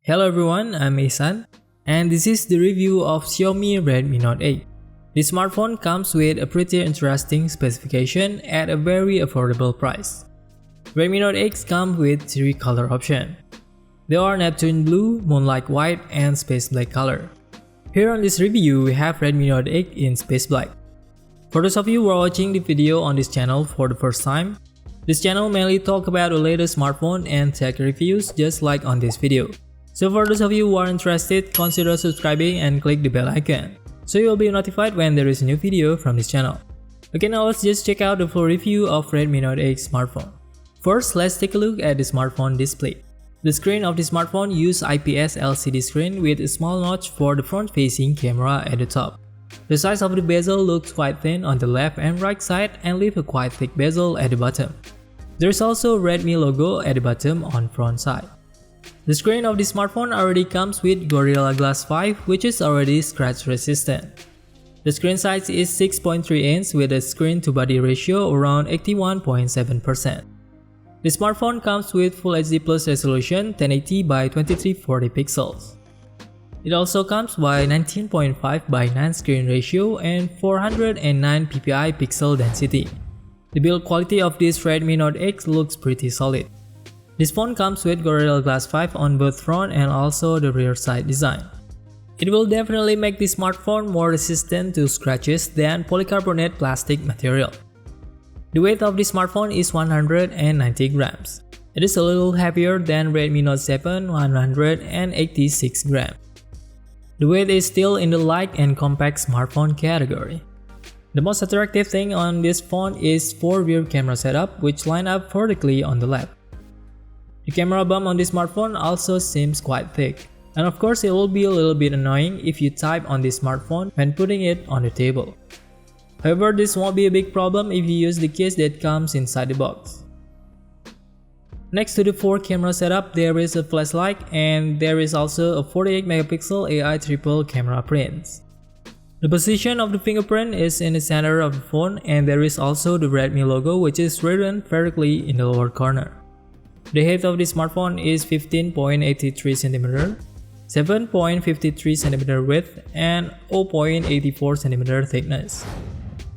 Hello everyone, I'm Isan, and this is the review of Xiaomi Redmi Note 8. This smartphone comes with a pretty interesting specification at a very affordable price. Redmi Note 8 comes with 3 color options. They are Neptune Blue, Moonlight White, and Space Black color. Here on this review, we have Redmi Note 8 in Space Black. For those of you who are watching the video on this channel for the first time, this channel mainly talk about the latest smartphone and tech reviews just like on this video. So for those of you who are interested, consider subscribing and click the bell icon, so you will be notified when there is a new video from this channel. Okay, now let's just check out the full review of Redmi Note 8 smartphone. First, let's take a look at the smartphone display. The screen of the smartphone uses IPS LCD screen with a small notch for the front-facing camera at the top. The size of the bezel looks quite thin on the left and right side and leave a quite thick bezel at the bottom. There is also a Redmi logo at the bottom on front side. The screen of the smartphone already comes with Gorilla Glass 5, which is already scratch resistant. The screen size is 6.3 inch with a screen-to-body ratio around 81.7%. The smartphone comes with Full HD Plus resolution 1080 by 2340 pixels. It also comes by 19.5 by 9 screen ratio and 409 ppi pixel density. The build quality of this Redmi Note 8 looks pretty solid. This phone comes with Gorilla Glass 5 on both front and also the rear side design. It will definitely make the smartphone more resistant to scratches than polycarbonate plastic material. The weight of the smartphone is 190 grams. It is a little heavier than Redmi Note 7 186 grams. The weight is still in the light and compact smartphone category. The most attractive thing on this phone is 4 rear camera setup which line up vertically on the left. The camera bump on this smartphone also seems quite thick, and of course it will be a little bit annoying if you type on this smartphone when putting it on the table. However, this won't be a big problem if you use the case that comes inside the box. Next to the 4 camera setup, there is a flashlight and there is also a 48 megapixel AI triple camera print. The position of the fingerprint is in the center of the phone, and there is also the Redmi logo which is written vertically in the lower corner. The height of the smartphone is 15.83 cm, 7.53 cm width, and 0.84 cm thickness.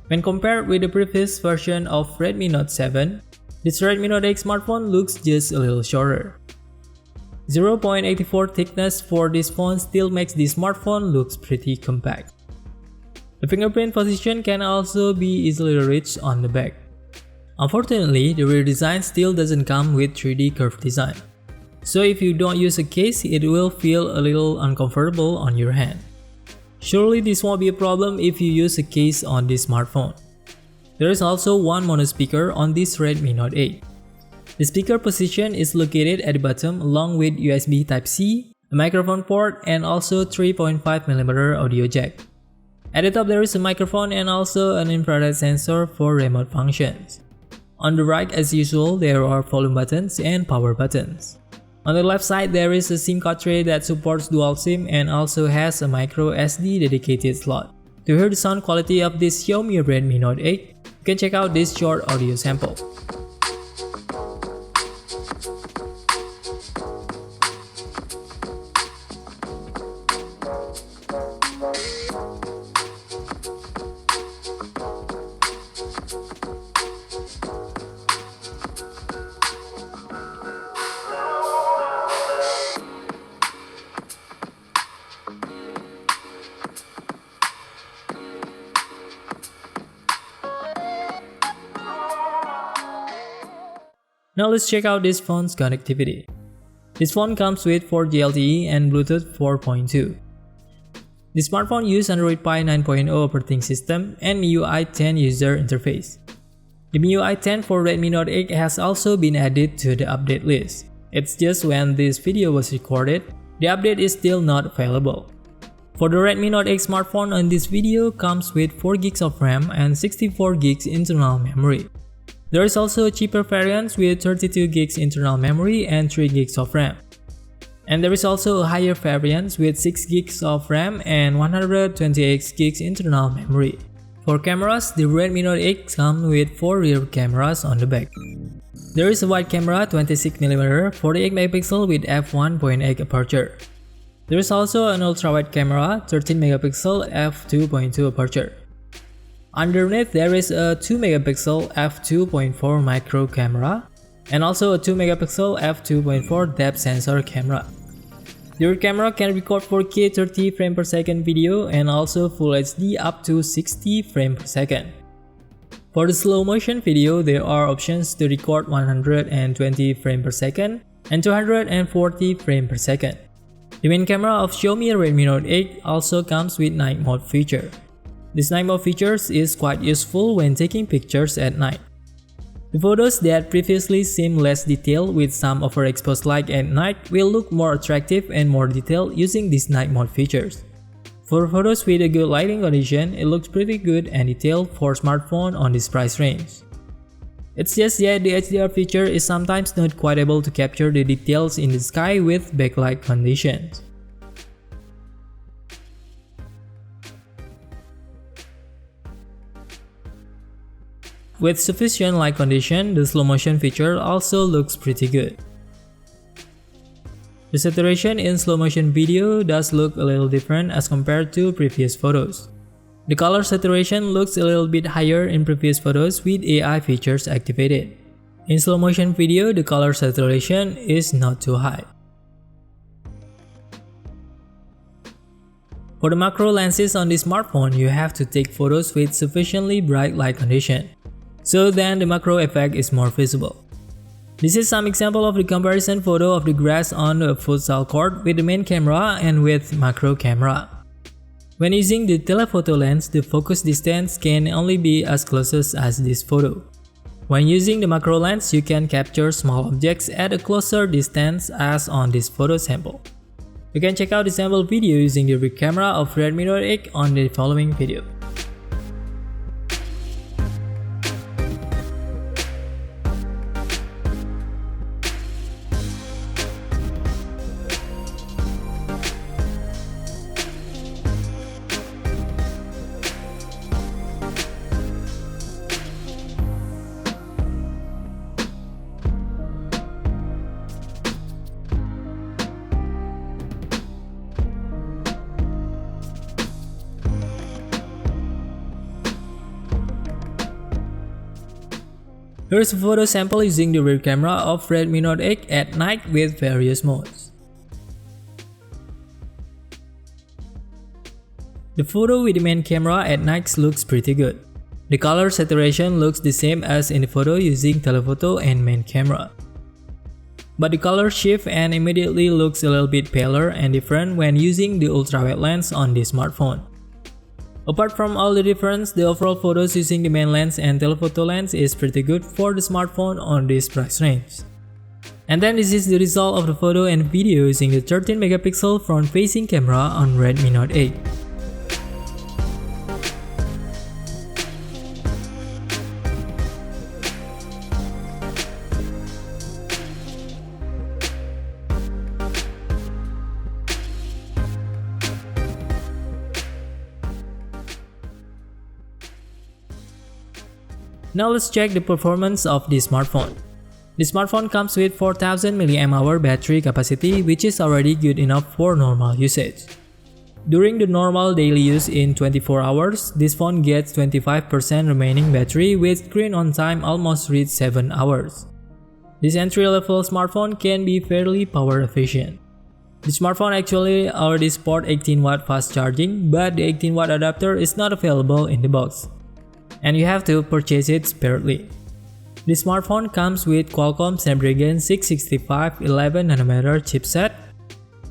When compared with the previous version of Redmi Note 7, this Redmi Note 8 smartphone looks just a little shorter. 0.84 thickness for this phone still makes the smartphone looks pretty compact. The fingerprint position can also be easily reached on the back. Unfortunately, the rear design still doesn't come with 3D curved design. So if you don't use a case, it will feel a little uncomfortable on your hand. Surely this won't be a problem if you use a case on this smartphone. There is also one mono speaker on this Redmi Note 8. The speaker position is located at the bottom along with USB Type-C, a microphone port, and also 3.5mm audio jack. At the top there is a microphone and also an infrared sensor for remote functions. On the right, as usual, there are volume buttons and power buttons. On the left side, there is a SIM card tray that supports dual SIM and also has a micro SD dedicated slot. To hear the sound quality of this Xiaomi Redmi Note 8, you can check out this short audio sample. Now let's check out this phone's connectivity. This phone comes with 4G LTE and Bluetooth 4.2. The smartphone uses Android Pie 9.0 operating system and MIUI 10 user interface. The MIUI 10 for Redmi Note 8 has also been added to the update list. It's just when this video was recorded, the update is still not available. For the Redmi Note 8 smartphone on this video comes with 4GB of RAM and 64GB internal memory. There is also a cheaper variant with 32GB internal memory and 3GB of RAM. And there is also a higher variant with 6GB of RAM and 128GB internal memory. For cameras, the Redmi Note 8 comes with 4 rear cameras on the back. There is a wide camera 26mm 48MP with f1.8 aperture. There is also an ultra-wide camera 13MP f2.2 aperture. Underneath there is a 2MP f2.4 micro camera and also a 2MP f2.4 depth sensor camera. The rear camera can record 4K 30 frames per second video and also Full HD up to 60 frames per second. For the slow motion video, there are options to record 120 frames per second and 240 frames per second. The main camera of Xiaomi Redmi Note 8 also comes with night mode feature. This night mode feature is quite useful when taking pictures at night. The photos that previously seemed less detailed with some overexposed light at night will look more attractive and more detailed using these night mode features. For photos with a good lighting condition, it looks pretty good and detailed for smartphone on this price range. It's just that the HDR feature is sometimes not quite able to capture the details in the sky with backlight conditions. With sufficient light condition, the slow motion feature also looks pretty good. The saturation in slow motion video does look a little different as compared to previous photos. The color saturation looks a little bit higher in previous photos with AI features activated. In slow motion video, the color saturation is not too high. For the macro lenses on this smartphone, you have to take photos with sufficiently bright light condition, so then the macro effect is more visible. This is some example of the comparison photo of the grass on a futsal court with the main camera and with macro camera. When using the telephoto lens, the focus distance can only be as close as this photo. When using the macro lens, you can capture small objects at a closer distance as on this photo sample. You can check out the sample video using the rear camera of Redmi Note 8 on the following video. Here is a photo sample using the rear camera of Redmi Note 8 at night with various modes. The photo with the main camera at night looks pretty good. The color saturation looks the same as in the photo using telephoto and main camera. But the color shift and immediately looks a little bit paler and different when using the ultra-wide lens on this smartphone. Apart from all the difference, the overall photos using the main lens and telephoto lens is pretty good for the smartphone on this price range. And then this is the result of the photo and video using the 13MP front-facing camera on Redmi Note 8. Now let's check the performance of this smartphone. The smartphone comes with 4000 mAh battery capacity, which is already good enough for normal usage. During the normal daily use in 24 hours, this phone gets 25% remaining battery with screen on time almost reach 7 hours. This entry-level smartphone can be fairly power efficient. The smartphone actually already supports 18W fast charging, but the 18W adapter is not available in the box, and you have to purchase it separately. The smartphone comes with Qualcomm Snapdragon 665 11nm chipset,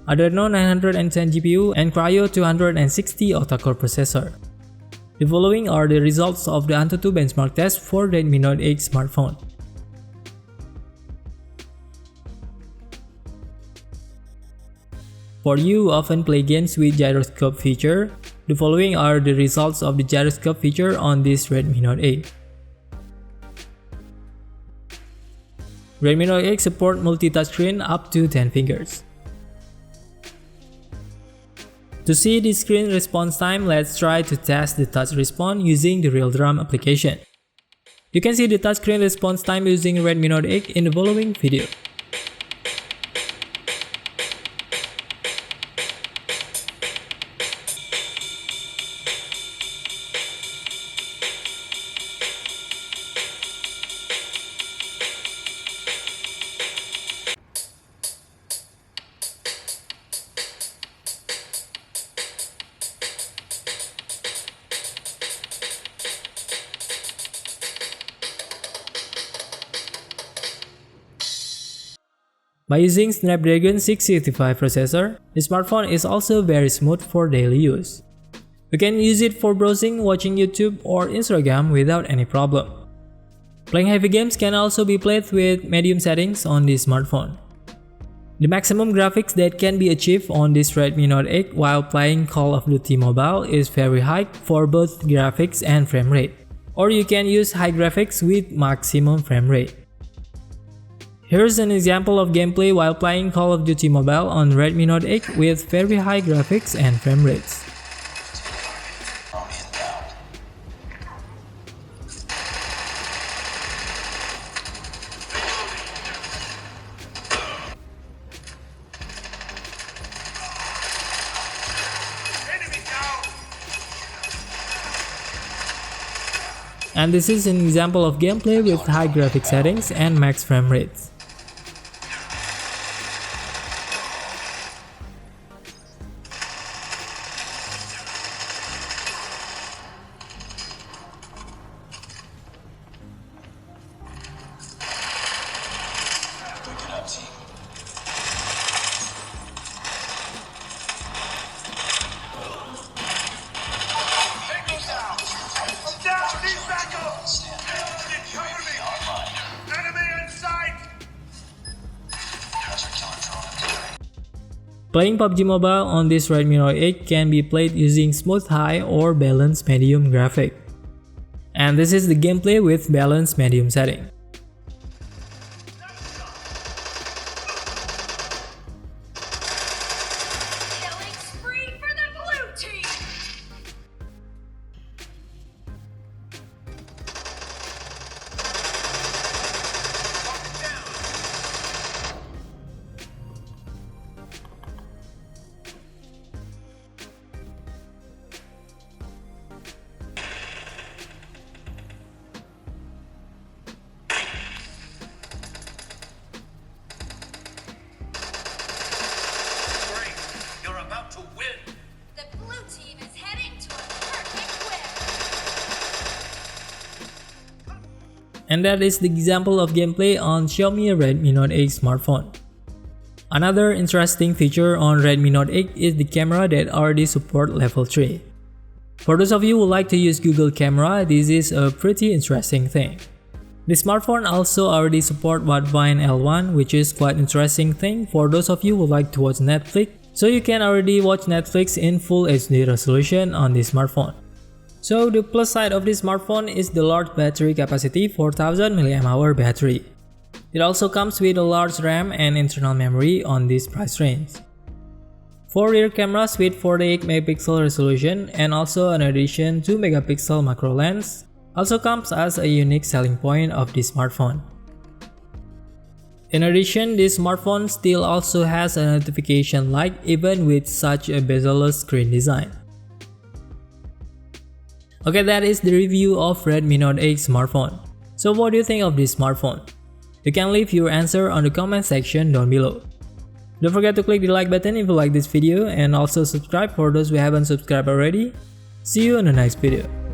Adreno 910 GPU, and Kryo 260 octa-core processor. The following are the results of the Antutu benchmark test for Redmi Note 8 smartphone. For you who often play games with gyroscope feature, the following are the results of the gyroscope feature on this Redmi Note 8. Redmi Note 8 support multi-touchscreen up to 10 fingers. To see the screen response time, let's try to test the touch response using the Real Drum application. You can see the touchscreen response time using Redmi Note 8 in the following video. By using Snapdragon 665 processor, the smartphone is also very smooth for daily use. You can use it for browsing, watching YouTube or Instagram without any problem. Playing heavy games can also be played with medium settings on this smartphone. The maximum graphics that can be achieved on this Redmi Note 8 while playing Call of Duty Mobile is very high for both graphics and frame rate. Or you can use high graphics with maximum frame rate. Here's an example of gameplay while playing Call of Duty Mobile on Redmi Note 8 with very high graphics and frame rates. And this is an example of gameplay with high graphic settings and max frame rates. Playing PUBG Mobile on this Redmi Note 8 can be played using smooth high or balanced medium graphic. And this is the gameplay with balanced medium setting. And that is the example of gameplay on Xiaomi Redmi Note 8 smartphone. Another interesting feature on Redmi Note 8 is the camera that already support level 3. For those of you who like to use Google Camera, this is a pretty interesting thing. The smartphone also already support Widevine L1, which is quite interesting thing for those of you who like to watch Netflix, so you can already watch Netflix in full HD resolution on this smartphone. So the plus side of this smartphone is the large battery capacity, 4000 mAh battery. It also comes with a large RAM and internal memory on this price range. 4 rear cameras with 48 megapixel resolution and also an addition 2 megapixel macro lens also comes as a unique selling point of this smartphone. In addition, this smartphone still also has a notification light even with such a bezel-less screen design. Okay, that is the review of Redmi Note 8 smartphone. So what do you think of this smartphone? You can leave your answer on the comment section down below. Don't forget to click the like button if you like this video and also subscribe for those who haven't subscribed already. See you in the next video.